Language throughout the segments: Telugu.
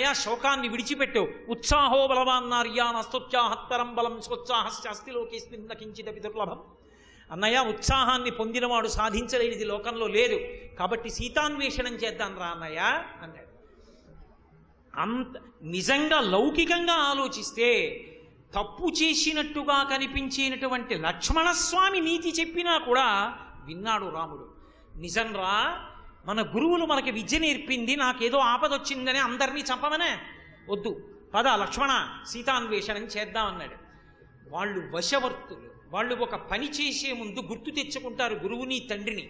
అన్నయ్య శోకాన్ని విడిచిపెట్టు, ఉత్సాహో బలవాన్నార్యా నస్తోత్సాహత్తరం బలం స్వోత్సాహస్యాస్తిలోకేస్మిన్ కించిదపి దుర్లభం. అన్నయ్య, ఉత్సాహాన్ని పొందినవాడు సాధించలేనిది లోకంలో లేదు, కాబట్టి సీతాన్వేషణం చేద్దాం రా అన్నయ్య అన్నాడు. నిజంగా లౌకికంగా ఆలోచిస్తే తప్పు చేసినట్టుగా కనిపించినటువంటి లక్ష్మణస్వామి నీతి చెప్పినా కూడా విన్నాడు రాముడు. నిజంరా, మన గురువులు మనకి విద్య నేర్పింది, నాకేదో ఆపదొచ్చిందని అందరినీ చంపమనే, వద్దు పద లక్ష్మణ సీతాన్వేషణం చేద్దామన్నాడు. వాళ్ళు వశవర్తులు, వాళ్ళు ఒక పని చేసే ముందు గుర్తు తెచ్చుకుంటారు గురువుని తండ్రిని.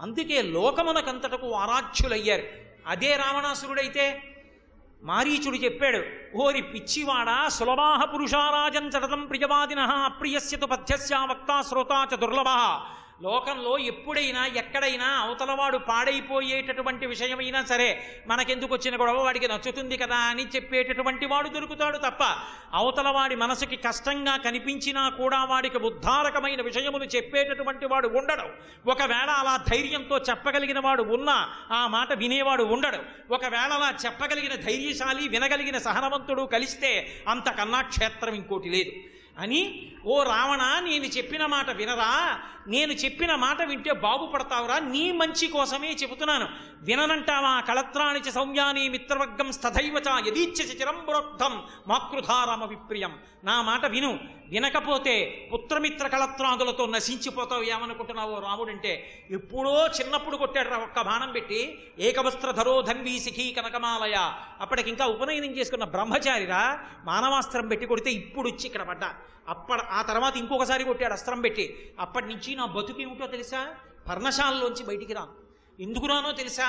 అందుకే లోకమునకంతటకు ఆరాధ్యులయ్యారు. అదే రావణాసురుడైతే మారీచుడు చెప్పాడు, ఓరి పిచ్చివాడా, సులభాహ పురుషారాజన్ చటతం ప్రియవాదిన అప్రియస్యతు పథ్యస్యా వక్తా శ్రోతా చ దుర్లభ. లోకంలో ఎప్పుడైనా ఎక్కడైనా అవతలవాడు పాడైపోయేటటువంటి విషయమైనా సరే మనకెందుకు వచ్చిన గొడవ, వాడికి నచ్చుతుంది కదా అని చెప్పేటటువంటి వాడు దొరుకుతాడు తప్ప, అవతలవాడి మనసుకి కష్టంగా కనిపించినా కూడా వాడికి ఉద్ధారకమైన విషయములు చెప్పేటటువంటి వాడు ఉండడు. ఒకవేళ అలా ధైర్యంతో చెప్పగలిగిన వాడు ఉన్నా ఆ మాట వినేవాడు ఉండడు. ఒకవేళ అలా చెప్పగలిగిన ధైర్యశాలి, వినగలిగిన సహనవంతుడు కలిస్తే అంతకన్నా క్షేత్రం ఇంకోటి లేదు అని, ఓ రావణ, నేను చెప్పిన మాట వినరా, నేను చెప్పిన మాట వింటే బాగుపడతావురా, నీ మంచి కోసమే చెబుతున్నాను, విననంటావా? కళత్రాణి చ సౌమ్యాని మిత్రవర్గం స్థైవచ యదీచ్ఛ చిరం ప్రోక్తం మాకృధారమ విప్రియం. నా మాట విను, వినకపోతే పుత్రమిత్ర కళత్రాదులతో నశించిపోతావు. ఏమనుకుంటున్నావో రాముడంటే? ఎప్పుడో చిన్నప్పుడు కొట్టాడు రా ఒక్క బాణం పెట్టి, ఏకవస్త్రధరో ధన్వీ శిఖీ కనకమాలయ. అప్పటికింకా ఉపనయనం చేసుకున్న బ్రహ్మచారిరా, మానవాస్త్రం పెట్టి కొడితే ఇప్పుడు వచ్చి ఇక్కడ పడ్డా. ఆ తర్వాత ఇంకొకసారి కొట్టాడు అస్త్రం పెట్టి. అప్పటి నుంచి నా బతుకేమిటో తెలుసా? పర్ణశాలలోంచి బయటికి రాను. ఎందుకు రానో తెలుసా?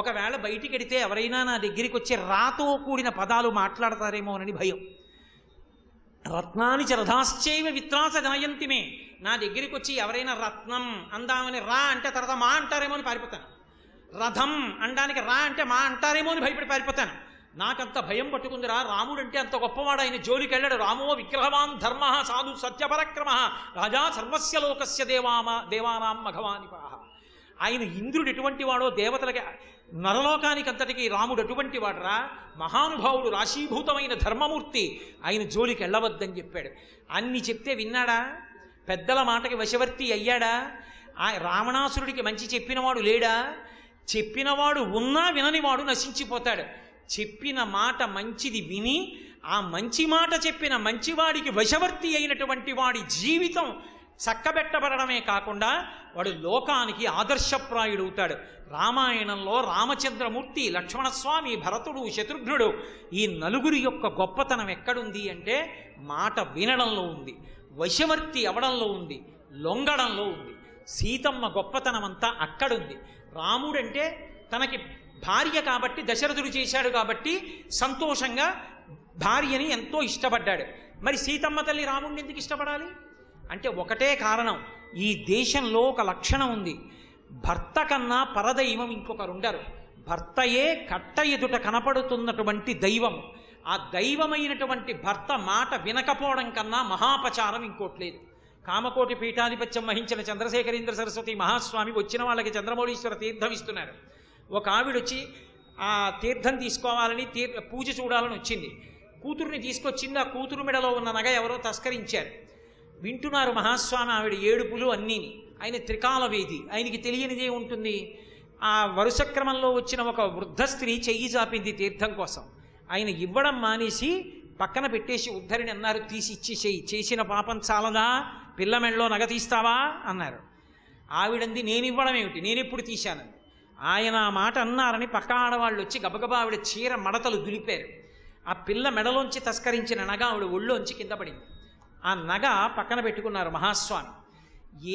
ఒకవేళ బయటికి వెడితే ఎవరైనా నా దగ్గరికి వచ్చి రాతో కూడిన పదాలు మాట్లాడతారేమోనని భయం. రత్నాని చ రథాశ్చైవ విత్రాస జనయంతిమే. నా దగ్గరికి వచ్చి ఎవరైనా రత్నం అందామని రా అంటే తర్వాత మా అంటారేమో అని పారిపోతాను. రథం అనడానికి రా అంటే మా అంటారేమో అని భయపడి పారిపోతాను. నాకంత భయం పట్టుకుందిరా. రాముడు అంటే అంత గొప్పవాడు, ఆయన జోలికి వెళ్ళాడు. రామో విగ్రహవాన్ ధర్మ సాధు సత్యపరక్రమ రాజా సర్వస్య లోకస్య దేవానాం మఘవానిపాహ. ఆయన ఇంద్రుడు ఎటువంటి వాడో దేవతలకి, నరలోకానికి అంతటికి రాముడు అటువంటి వాడరా. మహానుభావుడు, రాశీభూతమైన ధర్మమూర్తి, ఆయన జోలికి వెళ్ళవద్దని చెప్పాడు. అన్ని చెప్తే విన్నాడా? పెద్దల మాటకి వశవర్తి అయ్యాడా? ఆ రావణాసురుడికి మంచి చెప్పినవాడు లేడా? చెప్పినవాడు ఉన్నా విననివాడు నశించిపోతాడు. చెప్పిన మాట మంచిది విని ఆ మంచి మాట చెప్పిన మంచివాడికి వశవర్తి అయినటువంటి వాడి జీవితం చక్కబెట్టబడమే కాకుండా వాడు లోకానికి ఆదర్శప్రాయుడవుతాడు. రామాయణంలో రామచంద్రమూర్తి, లక్ష్మణస్వామి, భరతుడు, శత్రుఘ్నుడు, ఈ నలుగురి యొక్క గొప్పతనం ఎక్కడుంది అంటే మాట వినడంలో ఉంది, వశవర్తి అవడంలో ఉంది, లొంగడంలో ఉంది. సీతమ్మ గొప్పతనం అంతా అక్కడుంది. రాముడంటే తనకి భార్య కాబట్టి, దశరథుడు చేశాడు కాబట్టి సంతోషంగా భార్యని ఎంతో ఇష్టపడ్డాడు. మరి సీతమ్మ తల్లి రాముడిని ఎందుకు ఇష్టపడాలి అంటే ఒకటే కారణం. ఈ దేశంలో ఒక లక్షణం ఉంది, భర్త కన్నా పరదైవం ఇంకొకరుండరు. భర్తయే కట్ట ఎదుట కనపడుతున్నటువంటి దైవం. ఆ దైవమైనటువంటి భర్త మాట వినకపోవడం కన్నా మహాపచారం ఇంకోట్లేదు. కామకోటి పీఠాధిపత్యం వహించిన చంద్రశేఖరేంద్ర సరస్వతి మహాస్వామి వచ్చిన వాళ్ళకి చంద్రమౌళీశ్వర తీర్థం ఇస్తున్నారు. ఒక ఆవిడొచ్చి ఆ తీర్థం తీసుకోవాలని పూజ చూడాలని వచ్చింది. కూతుర్ని తీసుకొచ్చింది. ఆ కూతురు మెడలో ఉన్న నగ ఎవరో తస్కరించారు. వింటున్నారు మహాస్వామి ఆవిడ ఏడుపులు అన్నీని. ఆయన త్రికాలవేది, ఆయనకి తెలియనిదే ఉంటుంది. ఆ వరుస క్రమంలో వచ్చిన ఒక వృద్ధ స్త్రీ చెయ్యి చాపింది తీర్థం కోసం. ఆయన ఇవ్వడం మానేసి పక్కన పెట్టేసి ఉద్ధరిని అన్నారు, తీసి ఇచ్చేసేయి, చేసిన పాపం చాలదా, పిల్ల మెడలో నగ తీస్తావా అన్నారు. ఆవిడంది, నేను ఇవ్వడం ఏమిటి, నేనెప్పుడు తీశానంది. ఆయన ఆ మాట అన్నారని పక్క ఆడవాళ్ళు వచ్చి గబగబా ఆవిడ చీర మడతలు దులిపారు. ఆ పిల్ల మెడలోంచి తస్కరించిన నగ ఆవిడ ఒళ్ళోంచి కింద పడింది. ఆ నగ పక్కన పెట్టుకున్నారు మహాస్వామి.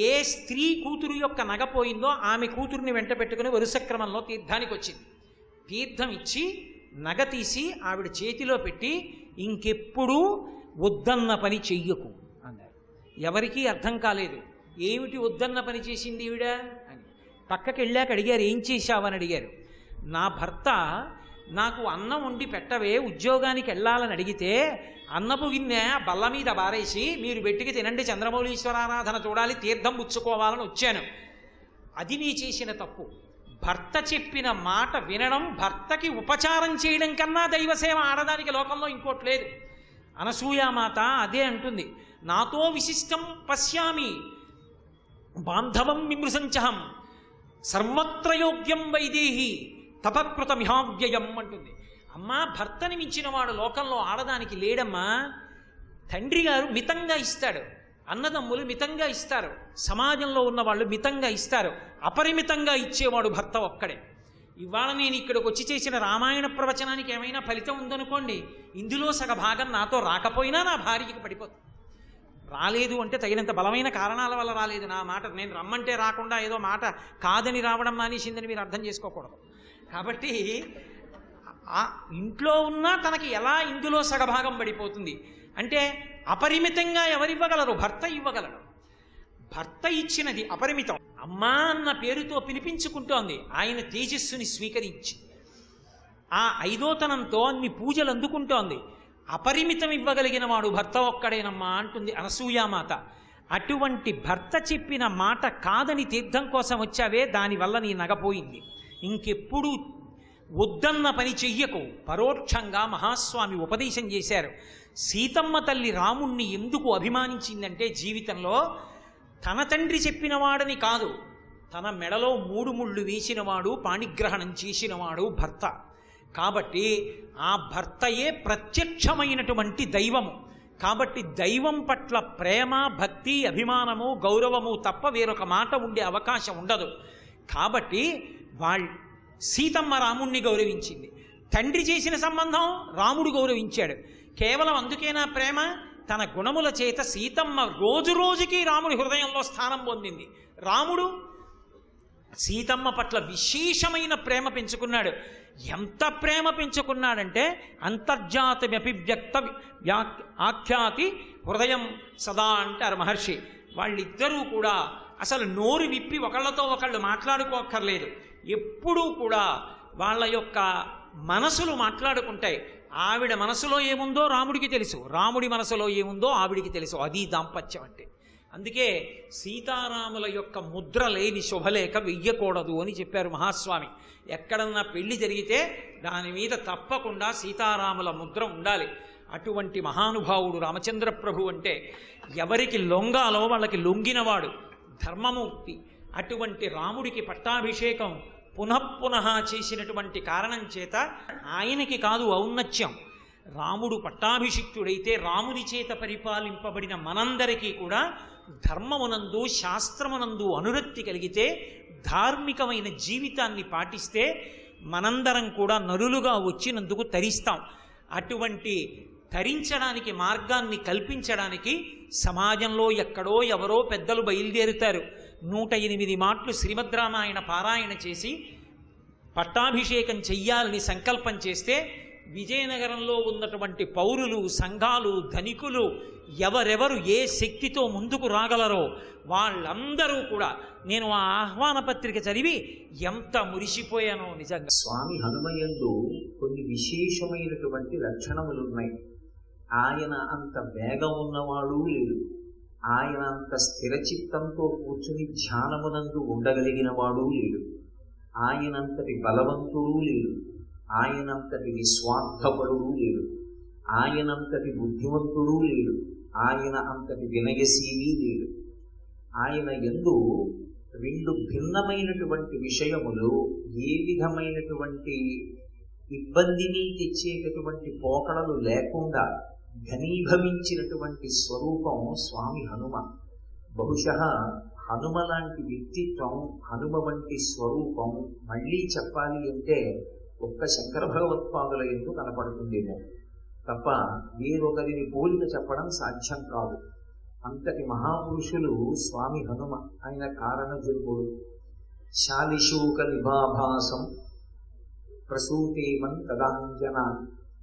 ఏ స్త్రీ కూతురు యొక్క నగ పోయిందో ఆమె కూతురుని వెంట పెట్టుకుని వరుస క్రమంలో తీర్థానికి వచ్చింది. తీర్థం ఇచ్చి నగ తీసి ఆవిడ చేతిలో పెట్టి, ఇంకెప్పుడూ వద్దన్న పని చెయ్యకు అన్నారు. ఎవరికీ అర్థం కాలేదు, ఏమిటి వద్దన్న పని చేసింది ఈవిడ అని. పక్కకి వెళ్ళాక అడిగారు, ఏం చేశావని అడిగారు. నా భర్త నాకు అన్నం వండి పెట్టవే, ఉద్యోగానికి వెళ్ళాలని అడిగితే అన్నపు గిన్నె బల్ల మీద బారేసి మీరు బెట్టికి తినండి, చంద్రమౌళీశ్వరారాధన చూడాలి, తీర్థం పుచ్చుకోవాలని వచ్చాను. అది నీ చేసిన తప్పు. భర్త చెప్పిన మాట వినడం, భర్తకి ఉపచారం చేయడం కన్నా దైవసేవ ఆడదానికి లోకంలో ఇంకోటి లేదు. అనసూయామాత అదే అంటుంది, నాతో విశిష్టం పశ్యామి బాంధవం విమృశంచహం సర్వత్ర యోగ్యం వైదేహి తపకృతమిహావ్యయం అంటుంది. అమ్మా, భర్తని మించిన వాడు లోకంలో ఆడదానికి లేడమ్మా. తండ్రి గారు మితంగా ఇస్తాడు, అన్నదమ్ములు మితంగా ఇస్తారు, సమాజంలో ఉన్న వాళ్ళు మితంగా ఇస్తారు, అపరిమితంగా ఇచ్చేవాడు భర్త ఒక్కడే. ఇవాళ నేను ఇక్కడికి వచ్చి చేసిన రామాయణ ప్రవచనానికి ఏమైనా ఫలితం ఉందనుకోండి, ఇందులో సగ భాగం నాతో రాకపోయినా నా భార్యకి పడిపోతుంది. రాలేదు అంటే తగినంత బలమైన కారణాల వల్ల రాలేదు. నా మాట నేను రమ్మంటే రాకుండా ఏదో మాట కాదని రావడం మానేసిందని మీరు అర్థం చేసుకోకూడదు. కాబట్టి ఇంట్లో ఉన్నా తనకి ఎలా ఇందులో సగభాగం పడిపోతుంది అంటే, అపరిమితంగా ఎవరివ్వగలరు? భర్త ఇవ్వగలడు. భర్త ఇచ్చినది అపరిమితం. అమ్మా అన్న పేరుతో పిలిపించుకుంటోంది, ఆయన తేజస్సుని స్వీకరించి ఆ ఐదోతనంతో అన్ని పూజలు అందుకుంటోంది. అపరిమితం ఇవ్వగలిగిన వాడు భర్త ఒక్కడేనమ్మా అంటుంది అనసూయామాత. అటువంటి భర్త చెప్పిన మాట కాదని తీర్థం కోసం వచ్చావే, దానివల్ల నీ నగపోయింది. ఇంకెప్పుడు వద్దన్న పని చెయ్యకు. పరోక్షంగా మహాస్వామి ఉపదేశం చేశారు. సీతమ్మ తల్లి రాముణ్ణి ఎందుకు అభిమానించిందంటే, జీవితంలో తన తండ్రి చెప్పిన వాడని కాదు, తన మెడలో 3 ముళ్ళు వేసినవాడు, పాణిగ్రహణం చేసినవాడు భర్త. కాబట్టి ఆ భర్తయే ప్రత్యక్షమైనటువంటి దైవము. కాబట్టి దైవం పట్ల ప్రేమ, భక్తి, అభిమానము, గౌరవము తప్ప వేరొక మాట ఉండే అవకాశం ఉండదు. కాబట్టి సీతమ్మ రాముణ్ణి గౌరవించింది. తండ్రి చేసిన సంబంధం రాముడు గౌరవించాడు. కేవలం అందుకేనా ప్రేమ? తన గుణముల చేత సీతమ్మ రోజు రోజుకి రాముడి హృదయంలో స్థానం పొందింది. రాముడు సీతమ్మ పట్ల విశేషమైన ప్రేమ పెంచుకున్నాడు. ఎంత ప్రేమ పెంచుకున్నాడంటే, అంతర్జాతమపి వ్యక్త ఆఖ్యాతి హృదయం సదా అంటారు మహర్షి. వాళ్ళిద్దరూ కూడా అసలు నోరు విప్పి ఒకళ్ళతో ఒకళ్ళు మాట్లాడుకోక్కర్లేదు. ఎప్పుడూ కూడా వాళ్ళ యొక్క మనసులు మాట్లాడుకుంటాయి. ఆవిడ మనసులో ఏముందో రాముడికి తెలుసు, రాముడి మనసులో ఏముందో ఆవిడికి తెలుసు. అది దాంపత్యం అంటే. అందుకే సీతారాముల యొక్క ముద్ర లేని శుభలేఖ వెయ్యకూడదు అని చెప్పారు మహాస్వామి. ఎక్కడన్నా పెళ్లి జరిగితే దాని మీద తప్పకుండా సీతారాముల ముద్ర ఉండాలి. అటువంటి మహానుభావుడు రామచంద్ర ప్రభు అంటే ఎవరికి లొంగాలో వాళ్ళకి లొంగినవాడు, ధర్మమూర్తి. అటువంటి రాముడికి పట్టాభిషేకం పునఃపునః చేసినటువంటి కారణం చేత ఆయనకి కాదు ఔన్నత్యం, రాముడు పట్టాభిషిక్తుడైతే రాముని చేత పరిపాలింపబడిన మనందరికీ కూడా ధర్మమునందు, శాస్త్రమునందు అనురక్తి కలిగితే, ధార్మికమైన జీవితాన్ని పాటిస్తే మనందరం కూడా నరులుగా వచ్చినందుకు తరిస్తాం. అటువంటి తరించడానికి మార్గాన్ని కల్పించడానికి సమాజంలో ఎక్కడో ఎవరో పెద్దలు బయలుదేరుతారు. 108 మాటలు శ్రీమద్ రామాయణ పారాయణ చేసి పట్టాభిషేకం చెయ్యాలని సంకల్పం చేస్తే, విజయనగరంలో ఉన్నటువంటి పౌరులు, సంఘాలు, ధనికులు ఎవరెవరు ఏ శక్తితో ముందుకు రాగలరో వాళ్ళందరూ కూడా, నేను ఆ ఆహ్వాన పత్రిక చదివి ఎంత మురిసిపోయానో నిజంగా. స్వామి హనుమయందు కొన్ని విశేషమైనటువంటి లక్షణములున్నాయి. ఆయన అంత వేగం ఉన్నవాడు లేడు, ఆయన అంత స్థిరచిత్తంతో కూర్చుని ధ్యానమునందు ఉండగలిగిన వాడు లేడు, ఆయనంతటి బలవంతుడు లేడు, ఆయనంతటి నిస్వార్థపరుడు లేడు, ఆయనంతటి బుద్ధివంతుడు లేడు, ఆయన అంతటి వినయశీలి లేడు. ఆయన యందు 2 భిన్నమైనటువంటి విషయములు, ఏ విధమైనటువంటి ఇబ్బందిని తెచ్చేటటువంటి పోకడలు లేకుండా ఘనీభవించినటువంటి స్వరూపం స్వామి హనుమ. బహుశః హనుమ లాంటి వ్యక్తిత్వం, హనుమ వంటి స్వరూపం మళ్ళీ చెప్పాలి అంటే ఒక్క శంకర భగవత్పాదుల యందు కనపడుతుందేమో తప్ప వేరొకరిని పోలిక చెప్పడం సాధ్యం కాదు. అంతటి మహాపురుషులు స్వామి హనుమ. ఆయన కారణ జన్ముడు. శాలిశూక నిభాభాసం ప్రసూతేమన్ తదాంజన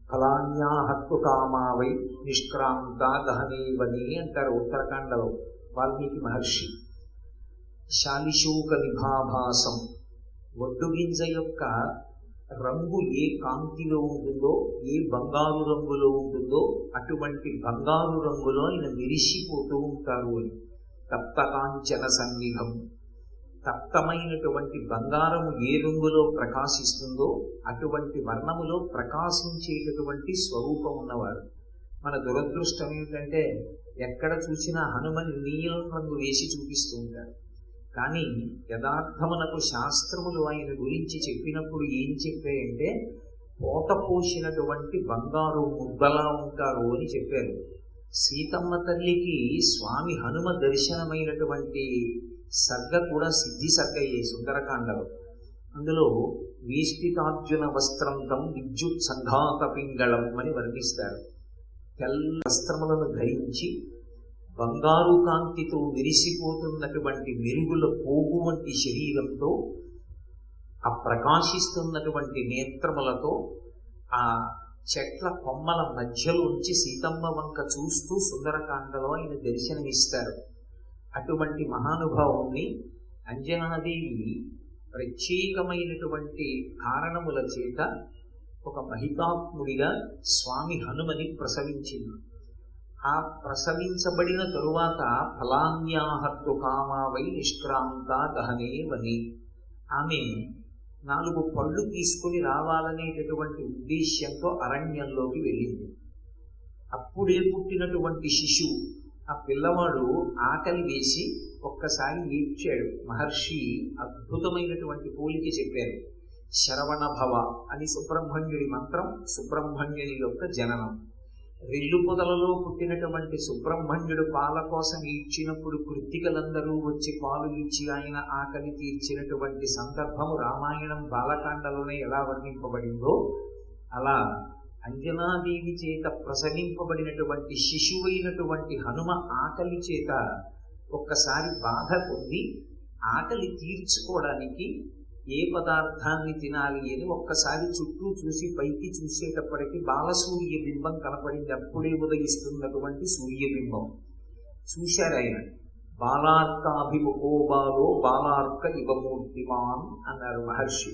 ఫలాన్యాహత్తు కామావై నిష్క్రాంత గహనేవని అంటారు ఉత్తరాఖండలో వాల్మీకి మహర్షి. శాలిశూక నిభాభాసం, వడ్డుగింజ యొక్క రంగు ఏ కాంతిలో ఉంటుందో, ఏ బంగారు రంగులో ఉంటుందో అటువంటి బంగారు రంగులో ఆయన మెరిసిపోతూ ఉంటారు అని. తప్త కాంచన సన్నిధం, తప్తమైనటువంటి బంగారము ఏ రంగులో ప్రకాశిస్తుందో అటువంటి వర్ణములో ప్రకాశించేటటువంటి స్వరూపం ఉన్నవారు. మన దురదృష్టం ఏమిటంటే ఎక్కడ చూసినా హనుమని నీలం రంగు వేసి చూపిస్తూ ఉంటారు. కానీ యథార్థమునకు శాస్త్రములు ఆయన గురించి చెప్పినప్పుడు ఏం చెప్పాయంటే పోత పోసినటువంటి బంగారు ముద్దలా ఉంటారు అని చెప్పారు. సీతమ్మ తల్లికి స్వామి హనుమ దర్శనమైనటువంటి సర్గ కూడా సిద్ధి సర్గయ్యే సుందరకాండలో. అందులో వీష్టితార్జున వస్త్రంతం విద్యుత్ సంఘాత పింగళం అని వర్ణిస్తారు. తెల్ల వస్త్రములను ధరించి బంగారు కాంతితో విరిసిపోతున్నటువంటి మెరుగుల పోగు వంటి శరీరంతో ఆ ప్రకాశిస్తున్నటువంటి నేత్రములతో ఆ చెట్ల కొమ్మల మధ్యలోంచి సీతమ్మ వంక చూస్తూ సుందరకాండలో ఆయన దర్శనమిస్తారు. అటువంటి మహానుభావుణ్ణి అంజనాదేవి ప్రత్యేకమైనటువంటి కారణముల చేత ఒక మహితాత్ముడిగా స్వామి హనుమని ప్రసవించింది. ఆ ప్రసవించబడిన తరువాత ఫలాన్యాహత్తు కామావై నిష్క్రాంత దహనే వని, ఆమె 4 పళ్ళు తీసుకుని రావాలనేటటువంటి ఉద్దేశ్యంతో అరణ్యంలోకి వెళ్ళింది. అప్పుడే పుట్టినటువంటి శిశువు, ఆ పిల్లవాడు ఆకలి వేసి ఒక్కసారి ఏడ్చాడు. మహర్షి అద్భుతమైనటువంటి పోలిక చెప్పారు. శరవణ భవ అని సుబ్రహ్మణ్యుడి మంత్రం, సుబ్రహ్మణ్యుని యొక్క జననం. రెల్లు పొదలలో పుట్టినటువంటి సుబ్రహ్మణ్యుడు పాల కోసం ఇచ్చినప్పుడు కృత్తికలందరూ వచ్చి పాలు ఇచ్చి ఆయన ఆకలి తీర్చినటువంటి సందర్భము రామాయణం బాలకాండలోనే ఎలా వర్ణింపబడిందో అలా అంజనాదేవి చేత ప్రసవింపబడినటువంటి శిశువైనటువంటి హనుమ ఆకలి చేత ఒక్కసారి బాధ పొంది ఆకలి తీర్చుకోవడానికి ఏ పదార్థాన్ని తినాలి అని ఒక్కసారి చుట్టూ చూసి పైకి చూసేటప్పటికి బాలసూర్య బింబం కనపడింది. అప్పుడే ఉదయిస్తున్నటువంటి సూర్యబింబం చూశారు ఆయన. బాలార్కాభిముఖో బాలో బాలార్క ఇవమూర్తిమాన్ అన్నారు మహర్షి.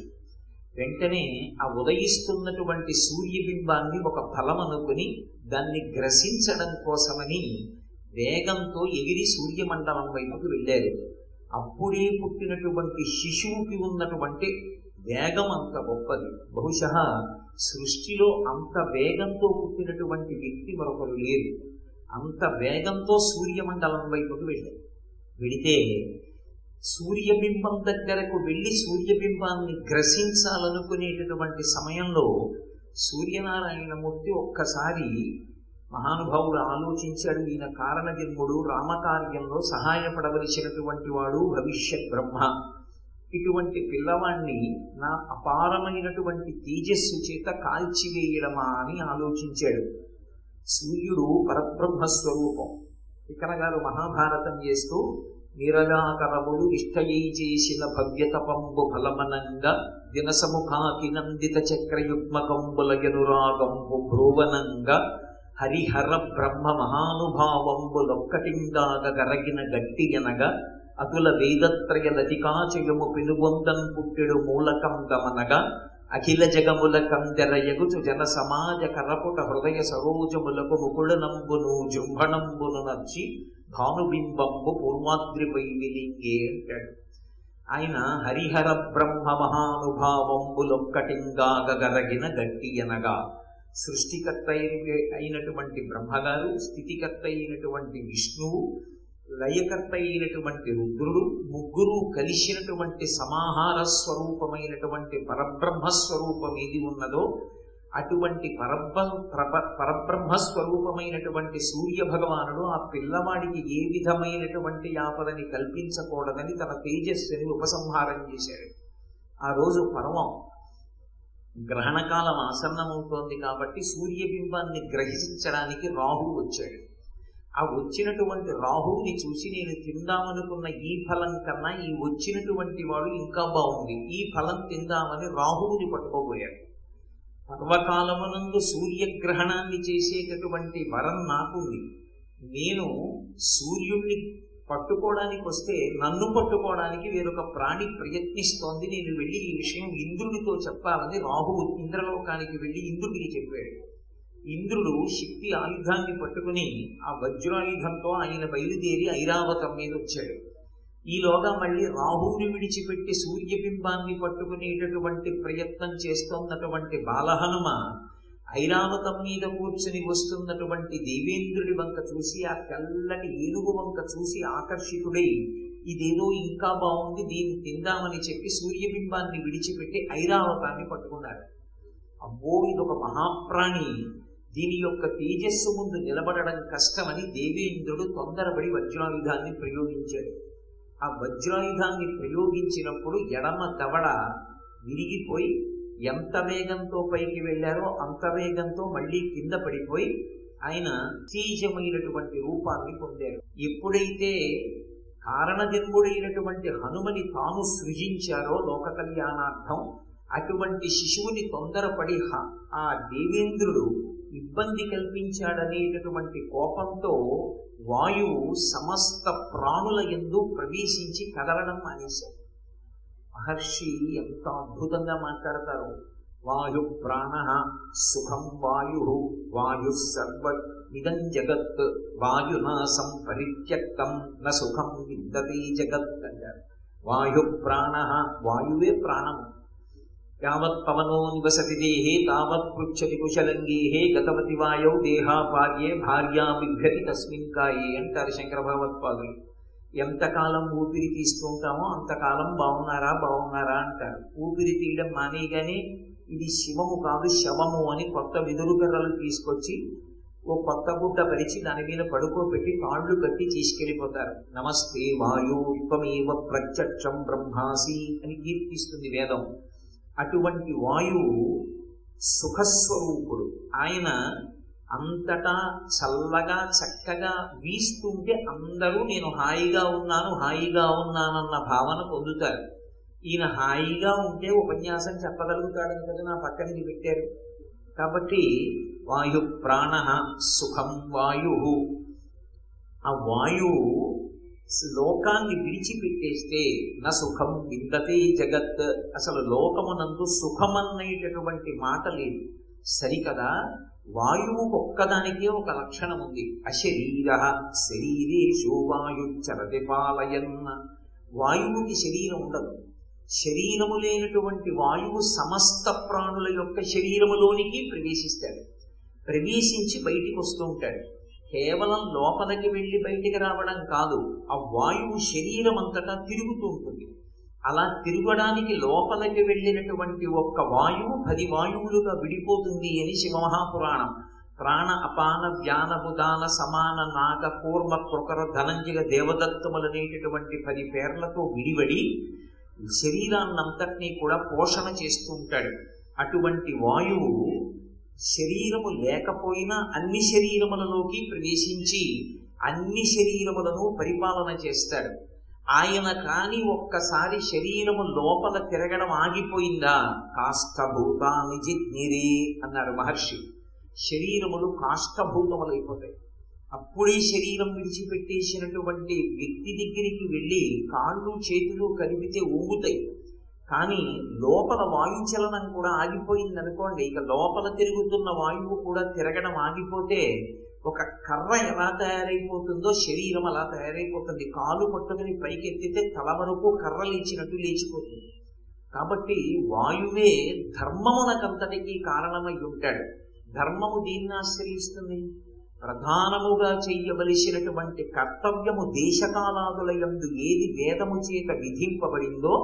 వెంటనే ఆ ఉదయిస్తున్నటువంటి సూర్యబింబాన్ని ఒక ఫలం అనుకుని దాన్ని గ్రసించడం కోసమని వేగంతో ఎగిరి సూర్యమండలం వైపుకు వెళ్ళారు. అప్పుడే పుట్టినటువంటి శిశువుకి ఉన్నటువంటి వేగం అంత గొప్పది. బహుశः సృష్టిలో అంత వేగంతో పుట్టినటువంటి వ్యక్తి మరొకరు లేరు. అంత వేగంతో సూర్యమండలం వైపుకు వెళ్ళారు. వెళితే సూర్యబింబం దగ్గరకు వెళ్ళి సూర్యబింబాన్ని గ్రసించాలనుకునేటటువంటి సమయంలో సూర్యనారాయణమూర్తి ఒక్కసారి మహానుభావుడు ఆలోచించాడు. ఈయన కారణజన్ముడు, రామకార్యంలో సహాయపడవలసినటువంటి వాడు, భవిష్యత్ బ్రహ్మ. ఇటువంటి పిల్లవాణ్ణి నా అపారమైనటువంటి తేజస్సు చేత కాల్చివేయడమా అని ఆలోచించాడు. సూర్యుడు పరబ్రహ్మస్వరూపం. ఇక్కడ గారు మహాభారతం చేస్తూ నిరజాకరముడు ఇష్టయై చేసిన భవ్యతపంబు ఫలమనంగా దినసముఖాకి నందిత చక్రయుగ్మకంబుల ఎనురాగంబు భ్రువనంగా హరిహర బ్రహ్మ మహానుభావంబులొక్కటిందాగ గరగిన గట్టి ఎనగా అతుల వేదత్రయ లతికాచయము పెనుగొందన్ పుట్టెడు మూలకం గమనగా అఖిల జగముల కందెరయగుచు జన సమాజ కరపుట హృదయ సరోజములకు ముకుళనంబును జృంభణంబును నర్చి భానుబింబంబు పూర్వాద్రిపై విలింగే అంటాడు. ఆయన హరిహర బ్రహ్మ మహానుభావంబులొక్కటింగాగ గరగిన గట్టి ఎనగా సృష్టికర్త అయినటువంటి బ్రహ్మగారు, స్థితికర్త అయినటువంటి విష్ణువు, లయకర్త అయినటువంటి రుద్రుడు, ముగ్గురు కలిసినటువంటి సమాహార స్వరూపమైనటువంటి పరబ్రహ్మస్వరూపం ఏది ఉన్నదో అటువంటి పరబ్రహ్మస్వరూపమైనటువంటి సూర్య భగవానుడు ఆ పిల్లవాడికి ఏ విధమైనటువంటి ఆపదని కల్పించకూడదని తన తేజస్సుని ఉపసంహారం చేశాడు. ఆ రోజు పర్వం గ్రహణకాలం ఆసన్నమవుతోంది కాబట్టి సూర్యబింబాన్ని గ్రహించడానికి రాహువు వచ్చాడు. ఆ వచ్చినటువంటి రాహువుని చూసి నేను తిందామనుకున్న ఈ ఫలం కన్నా ఈ వచ్చినటువంటి వాడు ఇంకా బాగుంది, ఈ ఫలం తిందామని రాహువుని పట్టుకోబోయాడు. పర్వకాలమునందు సూర్యగ్రహణాన్ని చేసేటటువంటి వరం నాకుంది. నేను సూర్యుణ్ణి పట్టుకోవడానికి వస్తే నన్ను పట్టుకోవడానికి వేరొక ప్రాణి ప్రయత్నిస్తోంది, నేను వెళ్ళి ఈ విషయం ఇంద్రుడితో చెప్పాలని రాహువు ఇంద్రలోకానికి వెళ్ళి ఇంద్రుడికి చెప్పాడు. ఇంద్రుడు శక్తి ఆయుధాన్ని పట్టుకుని ఆ వజ్రాయుధంతో ఆయన బయలుదేరి ఐరావతం మీద వచ్చాడు. ఈలోగా మళ్ళీ రాహువుని విడిచిపెట్టి సూర్యబింబాన్ని పట్టుకునేటటువంటి ప్రయత్నం చేస్తున్నటువంటి బాలహనుమ ఐరావతం మీద కూర్చుని వస్తున్నటువంటి దేవేంద్రుడి వంక చూసి, ఆ తెల్లటి ఏనుగు వంక చూసి ఆకర్షితుడై ఇదేదో ఇంకా బాగుంది, దీన్ని తిందామని చెప్పి సూర్యబింబాన్ని విడిచిపెట్టి ఐరావతాన్ని పట్టుకున్నాడు. అబ్బో, ఇదొక మహాప్రాణి, దీని యొక్క తేజస్సు ముందు నిలబడడం కష్టమని దేవేంద్రుడు తొందరపడి వజ్రాయుధాన్ని ప్రయోగించాడు. ఆ వజ్రాయుధాన్ని ప్రయోగించినప్పుడు ఎడమ దవడ విరిగిపోయి ఎంత వేగంతో పైకి వెళ్ళారో అంత వేగంతో మళ్ళీ కింద పడిపోయి ఆయన తేజమైనటువంటి రూపాన్ని పొందారు. ఎప్పుడైతే కారణజన్ముడైనటువంటి హనుమని తాను సృజించారో లోక కళ్యాణార్థం, అటువంటి శిశువుని తొందరపడి ఆ దేవేంద్రుడు ఇబ్బంది కల్పించాడనేటటువంటి కోపంతో వాయువు సమస్త ప్రాణుల యందు ప్రవేశించి కదలడం మానేశాడు. మహర్షి ఎంత అద్భుతంగా మాట్లాడతారు. వాయు ప్రాణ సుఖం వాయు, వాయు సర్వ ఇదం జగత్, వాయునాశం పరిత్యక్తం న సుఖం విద్దతే జగత్ అంటారు. వాయు ప్రాణ, వాయువే ప్రాణము. యావత్ పవనో నివసతి దేహే తావత్ పృచ్చతి కుశలంగేహే గతవతి వాయౌ దేహాపార్యే భార్యా బిభ్యతి తస్మిన్ కాయే అంటారు శంకర భగవత్పాదులు. ఎంతకాలం ఊపిరి తీస్తూ ఉంటామో అంతకాలం బాగున్నారా అంటారు. ఊపిరి తీయడం మానేగానే ఇది శివము కాదు శవము అని కొత్త వెదురు కర్రలు తీసుకొచ్చి ఓ కొత్త గుడ్డ పరిచి దాని మీద పడుకోబెట్టి తాళ్లు కట్టి తీసుకెళ్ళిపోతారు. నమస్తే వాయు త్వమేవ ప్రత్యక్షం బ్రహ్మాసి అని కీర్తిస్తుంది వేదం. అటువంటి వాయువు సుఖస్వరూపుడు. ఆయన అంతటా చల్లగా చక్కగా వీస్తుంటే అందరూ నేను హాయిగా ఉన్నానన్న భావన పొందుతారు. ఈయన హాయిగా ఉంటే ఉపన్యాసం చెప్పగలుగుతాడని కదా నా పక్కనది పెట్టారు. కాబట్టి వాయు ప్రాణ సుఖం వాయు. ఆ వాయువు లోకాన్ని విడిచిపెట్టేస్తే నా సుఖం విందతే జగత్, అసలు లోకమునందు సుఖమనేటటువంటి మాట లేదు. సరికదా, వాయువు ఒక్కదానికే ఒక లక్షణం ఉంది. అశరీర శరీరేషు వాయు చరతి పాలయన్న. వాయువుకి శరీరం ఉండదు. శరీరము లేనటువంటి వాయువు సమస్త ప్రాణుల యొక్క శరీరములోనికి ప్రవేశిస్తాడు. ప్రవేశించి బయటికి వస్తూ ఉంటాడు. కేవలం లోపలికి వెళ్ళి బయటికి రావడం కాదు, ఆ వాయువు శరీరం అంతటా తిరుగుతూ ఉంటుంది. అలా తిరగడానికి లోపలికి వెళ్ళినటువంటి ఒక్క వాయువు 10 వాయువులుగా విడిపోతుంది అని శివమహాపురాణం. ప్రాణ అపాన వ్యాన ఉదాన సమాన నాగ కూర్మ కృకర ధనంజయ దేవదత్తములనేటటువంటి 10 పేర్లతో విడివడి శరీరాన్నంతటినీ కూడా పోషణ చేస్తూ ఉంటాడు. అటువంటి వాయువు శరీరము లేకపోయినా అన్ని శరీరములలోకి ప్రవేశించి అన్ని శరీరములను పరిపాలన చేస్తాడు. ఆయన కాని ఒక్కసారి శరీరము లోపల తిరగడం ఆగిపోయిందా, కాష్టభూతాని జిజ్ఞిరే అన్నారు మహర్షి. శరీరములు కాష్టభూతములైపోతాయి. అప్పుడే శరీరం విడిచిపెట్టేసినటువంటి వ్యక్తి దగ్గరికి వెళ్ళి కాళ్ళు చేతులు కదిపితే ఊగుతాయి. కానీ లోపల వాయుచలనం కూడా ఆగిపోయింది అనుకోండి, ఇక లోపల తిరుగుతున్న వాయువు కూడా తిరగడం ఆగిపోతే ఒక కర్ర ఎలా తయారైపోతుందో శరీరం అలా తయారైపోతుంది. కాలు పట్టుకుని పైకెత్తితే తల వరకు కర్ర లేచినట్టు లేచిపోతుంది. కాబట్టి వాయువే ధర్మమునకంతటికీ కారణమై ఉంటాడు. ధర్మము దీన్ని ఆశ్రయిస్తుంది. ప్రధానముగా చెయ్యవలసినటువంటి కర్తవ్యము దేశకాలాదుల యందు ఏది వేదము చేత విధింపబడిందో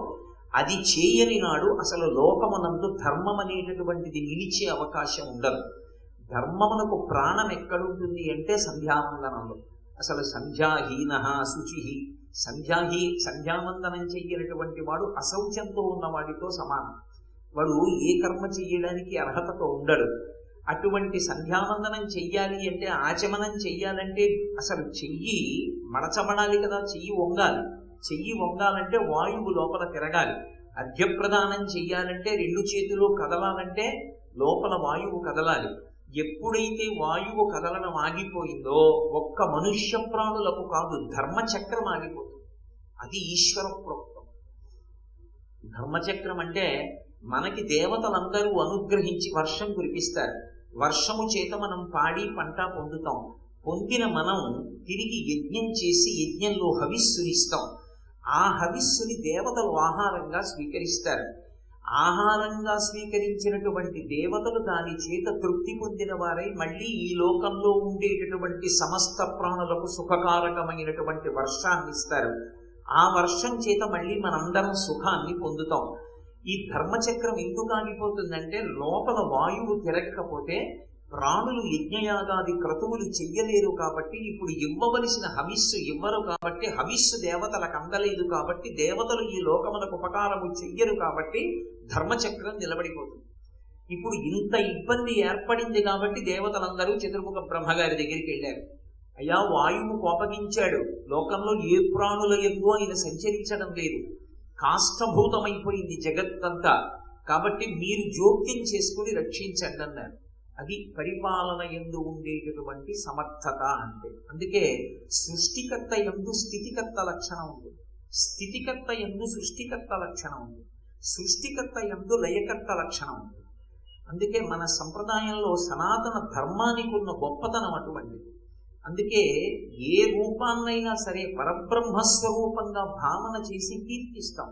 అది చేయని నాడు అసలు లోకమునందు ధర్మం అనేటటువంటిది నిలిచే అవకాశం ఉండదు. ధర్మమునకు ప్రాణం ఎక్కడుంటుంది అంటే సంధ్యావందనంలో. అసలు సంధ్యాహీన శుచి, సంధ్యావందనం చెయ్యనటువంటి వాడు అశౌచంతో ఉన్నవాడితో సమానం. వాడు ఏ కర్మ చెయ్యడానికి అర్హతతో ఉండడు. అటువంటి సంధ్యావందనం చెయ్యాలి అంటే, ఆచమనం చెయ్యాలంటే అసలు చెయ్యి మడచబడాలి కదా, చెయ్యి వంగాలి. చెయ్యి వంగాలంటే వాయువు లోపల తిరగాలి. అర్ఘ్యప్రదానం చెయ్యాలంటే 2 చేతులు కదలాలంటే లోపల వాయువు కదలాలి. ఎప్పుడైతే వాయువు కదలడం ఆగిపోయిందో ఒక్క మనుష్య ప్రాణులకు కాదు, ధర్మచక్రం ఆగిపోతుంది. అది ఈశ్వర ప్రోక్తం. ధర్మచక్రం అంటే మనకి దేవతలందరూ అనుగ్రహించి వర్షం కురిపిస్తారు. వర్షము చేత మనం పాడి పంట పొందుతాం. పొందిన మనం తిరిగి యజ్ఞం చేసి యజ్ఞంలో హవిస్సునిస్తాం. ఆ హవిస్సుని దేవతలు ఆహారంగా స్వీకరిస్తారు. ఆహారంగా స్వీకరించినటువంటి దేవతలు దాని చేత తృప్తి పొందిన వారై మళ్ళీ ఈ లోకంలో ఉండేటటువంటి సమస్త ప్రాణులకు సుఖకారకమైనటువంటి వర్షాన్ని ఇస్తారు. ఆ వర్షం చేత మళ్ళీ మనందరం సుఖాన్ని పొందుతాం. ఈ ధర్మచక్రం ఎందుకు ఆగిపోతుందంటే లోపల వాయువు తిరగకపోతే ప్రాణులు యజ్ఞయాగాది క్రతువులు చెయ్యలేరు కాబట్టి, ఇప్పుడు ఇవ్వవలసిన హవిస్సు ఇవ్వరు కాబట్టి, హవిస్సు దేవతలకు అందలేదు కాబట్టి, దేవతలు ఈ లోకములకు ఉపకారము చెయ్యరు కాబట్టి ధర్మచక్రం నిలబడిపోతుంది. ఇప్పుడు ఇంత ఇబ్బంది ఏర్పడింది కాబట్టి దేవతలందరూ చతుర్ముఖ బ్రహ్మగారి దగ్గరికి వెళ్ళారు. అయ్యా, వాయువు కోపగించాడు, లోకంలో ఏ ప్రాణుల యందు ఆయన సంచరించడం లేదు, కాష్టభూతమైపోయింది జగత్తంతా, కాబట్టి మీరు జోక్యం చేసుకుని రక్షించండి అన్నారు. అది పరిపాలన యందు ఉండేటటువంటి సమర్థత అంటే. అందుకే సృష్టికర్త యందు స్థితికర్త లక్షణం ఉంటుంది, స్థితికర్త యందు సృష్టికర్త లక్షణం ఉంటుంది, సృష్టికర్త యందు లయకర్త లక్షణం ఉంటుంది. అందుకే మన సంప్రదాయంలో సనాతన ధర్మానికి ఉన్న గొప్పతనం అటువంటిది. అందుకే ఏ రూపాన్నైనా సరే పరబ్రహ్మస్వరూపంగా భావన చేసి కీర్తిస్తాం.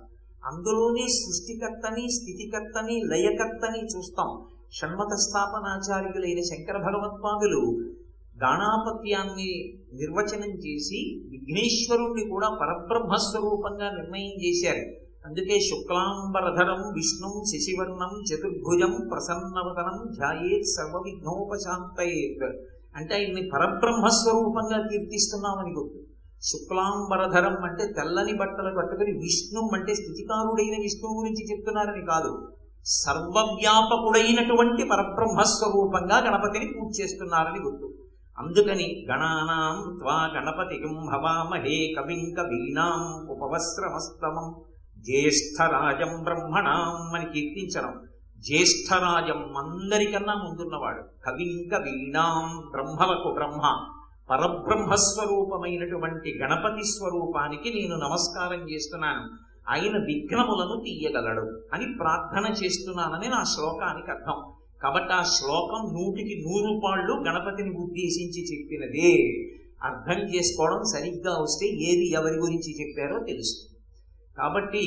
అందులోనే సృష్టికర్తని, స్థితికర్తని, లయకర్తని చూస్తాం. షణ్మత స్థాపనాచార్యులైన శంకర భగవత్పాదులు గాణాపత్యాన్ని నిర్వచనం చేసి విఘ్నేశ్వరుణ్ణి కూడా పరబ్రహ్మస్వరూపంగా నిర్ణయం చేశారు. అందుకే శుక్లాంబరధరం విష్ణుం శశివర్ణం చతుర్భుజం ప్రసన్నవదనం ధ్యాయేత్ సర్వ విఘ్నోపశాంతయేత్ అంటే ఆయన్ని పరబ్రహ్మస్వరూపంగా కీర్తిస్తున్నామని గుర్తు. శుక్లాంబరధరం అంటే తెల్లని బట్టలు కట్టుకుని, విష్ణుం అంటే స్థితికారుడైన విష్ణువు గురించి చెప్తున్నారని కాదు, సర్వవ్యాపకుడైనటువంటి పరబ్రహ్మస్వరూపంగా గణపతిని పూజ చేస్తున్నారని గుర్తు. అందుకని గణానాం త్వా గణపతిం హవామహే కవిం కవీనాం ఉపవస్త్రమస్తమం జ్యేష్ఠరాజం బ్రహ్మణాం అని కీర్తించడం. జ్యేష్ఠరాజం అందరికన్నా ముందున్నవాడు, కవిం కవీనాం బ్రహ్మలకు బ్రహ్మ, పరబ్రహ్మస్వరూపమైనటువంటి గణపతి స్వరూపానికి నేను నమస్కారం చేస్తున్నాను, ఆయన విఘ్నములను తీయగలడు అని ప్రార్థన చేస్తున్నానని నా శ్లోకానికి అర్థం. కాబట్టి ఆ శ్లోకం 100కి 100 పాళ్ళు గణపతిని ఉద్దేశించి చెప్పినదే. అర్థం చేసుకోవడం సరిగ్గా వస్తే ఏది ఎవరి గురించి చెప్పారో తెలుస్తుంది. కాబట్టి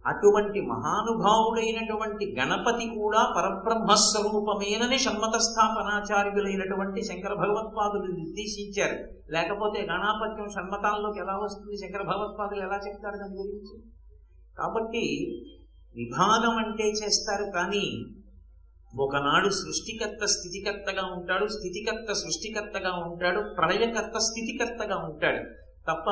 అటువంటి మహానుభావుడైనటువంటి గణపతి కూడా పరబ్రహ్మస్వరూపమేనని షణ్మత స్థాపనాచార్యులైనటువంటి శంకర భగవత్పాదులు నిర్దేశించారు. లేకపోతే గణాపత్యం షణ్మతాల్లోకి ఎలా వస్తుంది, శంకర భగవత్పాదులు ఎలా చెప్తారు దాని గురించి? కాబట్టి విభాగం అంటే చేస్తారు, కానీ ఒకనాడు సృష్టికర్త స్థితికర్తగా ఉంటాడు, స్థితికర్త సృష్టికర్తగా ఉంటాడు, ప్రళయకర్త స్థితికర్తగా ఉంటాడు తప్ప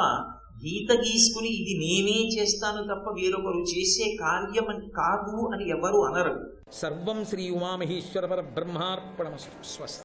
గీత గీసుకుని ఇది నేనే చేస్తాను తప్ప వేరొకరు చేసే కార్యం కాదు అని ఎవరు అనరు. సర్వం శ్రీ ఉమామహేశ్వర పరబ్రహ్మార్పణమస్తు. స్వస్తి.